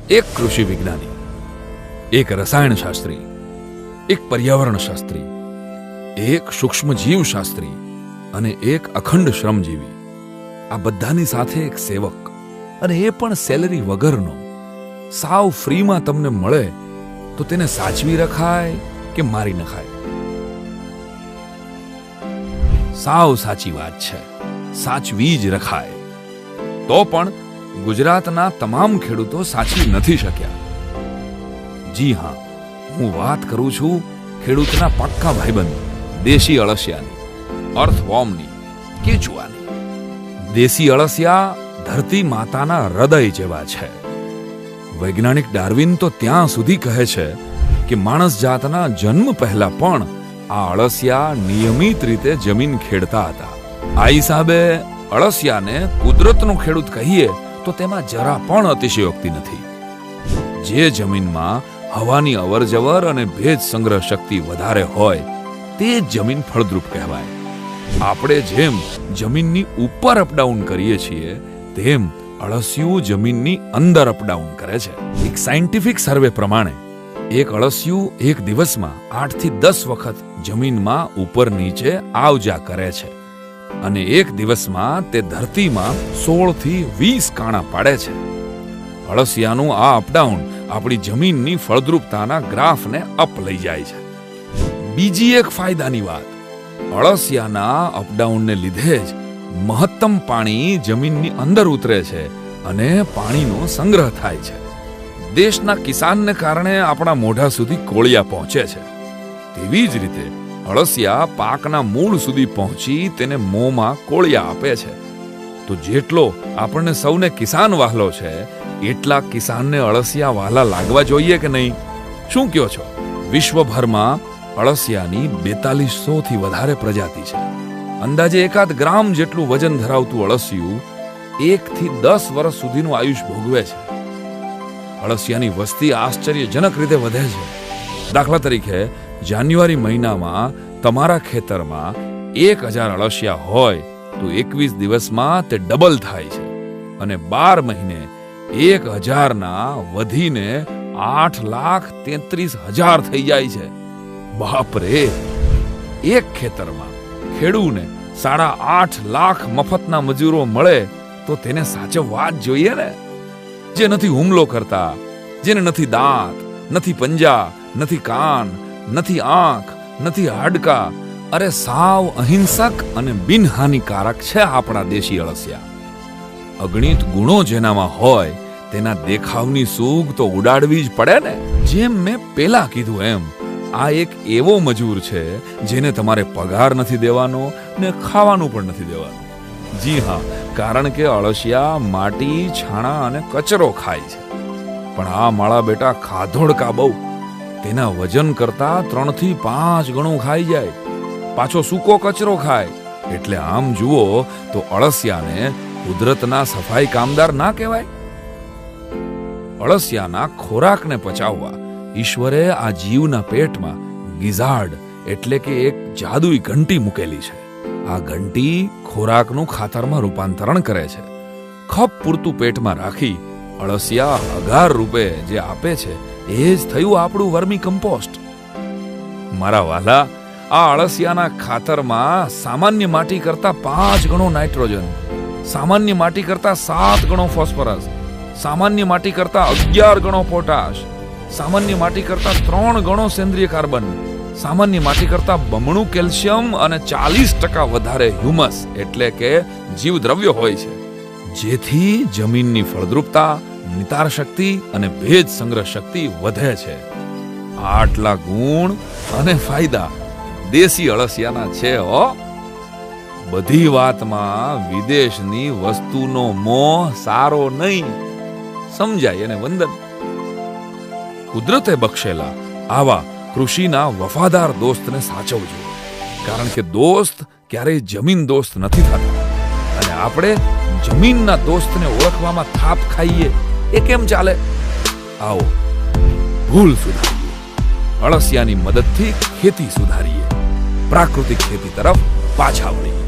એક કૃષિ વિજ્ઞાની, એક રસાયણ શાસ્ત્રી, એક પર્યાવરણ શાસ્ત્રી, એક સૂક્ષ્મ જીવ શાસ્ત્રી અને એક અખંડ શ્રમજીવી. આ બધાની સાથે એક સેવક, અને એ પણ સેલરી વગરનો. સાવ ફ્રીમાં તમને મળે તો તેને સાચવી રખાય કે મારી નખાય? સાવ સાચી વાત છે, સાચવી જ રખાય. તો પણ ગુજરાતના તમામ ખેડૂતો સાચવી નથી શક્યા. જી હા, હું વાત કરું છું ખેડૂતના પાક્કા ભાઈબંધ દેશી અળસિયાની, અર્થવોર્મની, કેચુઆની. દેશી અળસિયા ધરતી માતાના હૃદય જેવા છે. વૈજ્ઞાનિક ડાર્વિન તો ત્યાં સુધી કહે છે કે માણસ જાતના જન્મ પહેલા પણ આ અળસિયા નિયમિત રીતે જમીન ખેડતા હતા. આ હિસાબે અળસિયાને કુદરતનો ખેડૂત કહીએ તો તેમાં જરા પણ અતિશયોક્તિ નથી. જે જમીનમાં હવાની અવરજવર અને ભેજ સંગ્રહ શક્તિ વધારે હોય તે જ જમીન ફળદ્રુપ કહેવાય. આપણે જેમ જમીનની ઉપર અપડાઉન કરીએ છીએ તેમ અળસિયું જમીનની અંદર અપડાઉન કરે છે. એક સાયન્ટિફિક સર્વે પ્રમાણે એક અળસિયું એક દિવસમાં 8 થી 10 વખત જમીનમાં ઉપર નીચે આવજા કરે છે અને એક દિવસમાં તે ધરતીમાં 16 થી 20 કાણા પાડે છે. અળસિયાનું આ અપડાઉન આપણી જમીનની ફળદ્રુપતાના ગ્રાફને અપ લઈ જાય છે. બીજી એક ફાયદાની વાત, અળસિયાના અપડાઉનને લીધે જ મહત્તમ પાણી જમીનની અંદર ઉતરે છે અને પાણીનો સંગ્રહ થાય છે. દેશના કિસાનને કારણે આપણા મોઢા સુધી કોળિયા પહોંચે છે. તેવી જ રીતે અળસિયા પાકના મૂળ સુધી પહોંચી તેને મોંમાં કોળિયા આપે છે. તો જેટલો આપણને સૌને કિસાન વહાલો છે એટલા કિસાનને અળસિયા વહાલા લાગવા જોઈએ કે નહીં? શું કહો છો? વિશ્વભરમાં અળસિયાની 4200 થી વધારે પ્રજાતિ છે. અંદાજે 1 ગ્રામ જેટલું વજન ધરાવતું અળસિયું 1 થી 10 વર્ષ સુધીનું આયુષ ભોગવે છે. અળસિયાની વસ્તી આશ્ચર્યજનક રીતે વધે છે. દાખલા તરીકે જાન્યુઆરી મહિનામાં તમારા ખેતરમાં 1000 અળસિયા હોય તો 21 દિવસમાં તે ડબલ થાય છે અને 12 મહિને 1000 વધીને 8,33,000 થઈ જાય છે. બાપરે! એક ખેતરમાં ખેડૂને 8.5 લાખ મફતના મજૂરો મળે તો તેને સાચવવા જ જોઈએ ને. જે નથી હુમલો કરતા, જેને નથી દાંત, નથી પંજા, નથી કાન, નથી આંખ, નથી હાડકા. અરે સાવ અહિંસક અને બિનહાનિકારક છે આપણા દેશી અળસિયા. અગણિત ગુણો જેનામાં હોય તેના દેખાવની સૂગ તો ઉડાડવી જ પડે ને. જેમ મેં પેલા કીધું એમ, આ એક એવો મજૂર છે જેને તમારે પગાર નથી દેવાનો ને ખાવાનું પણ નથી દેવાનું. જી હા, કારણ કે અળસિયા માટી, છાણા અને કચરો ખાય છે. પણ આ માળા બેટા ખાધોડકા બહુ. તેના વજન કરતા 3 થી 5 ગણું ખાઈ જાય. પાછો સૂકો કચરો ખાય. એટલે આમ જુઓ તો અળસિયાને કુદરતના સફાઈ કામદાર ના કહેવાય? અળસિયાના ખોરાકને પચાવવા ઈશ્વરે આ જીવના પેટમાં ગિઝાર્ડ એટલે કે એક જાદુઈ ઘંટી મૂકેલી છે. આ ઘંટી ખોરાકનું ખાતરમાં રૂપાંતરણ કરે છે. ખપ પૂરતું પેટમાં રાખી અળસિયા 1000 રૂપે જે આપે છે એ જ થયું આપણું વર્મી કમ્પોસ્ટ. મારા વાલા, આ અળસિયાના ખાતરમાં સામાન્ય માટી કરતા 5 ગણો નાઇટ્રોજન, સામાન્ય માટી કરતા 7 ગણો ફોસ્ફરસ, સામાન્ય માટી કરતા 11 ગણો પોટાશ, સામાન્ય માટી કરતા 3 ગણો સેન્દ્રિય કાર્બન, સામાન્ય માટી કરતા બમણું કેલ્શિયમ અને 40% વધારે હ્યુમસ એટલે કે જીવદ્રવ્ય હોય છે. જેથી જમીનની ફળદ્રુપતા, નિતાર શક્તિ અને ભેજ સંગ્રહ શક્તિ વધે છે. આટલા ગુણ અને ફાયદા દેશી અળસિયાના છે હો. બધી વાતમાં વિદેશની વસ્તુનો મોહ સારો નહીં. સમજાય અને વંદન. કુદરતે બક્ષેલા આવા કૃષિના વફાદાર દોસ્તને સાચવજો, કારણ કે દોસ્ત ક્યારેય જમીન દોસ્ત નથી થતા. અને આપણે જમીનના દોસ્તને ઓળખવામાં થાપ ખાઈએ એ કેમ ચાલે? આવો ભૂલ સુધારીએ, અળસિયાની મદદથી ખેતી સુધારીએ, પ્રાકૃતિક ખેતી તરફ પાછા વળીએ.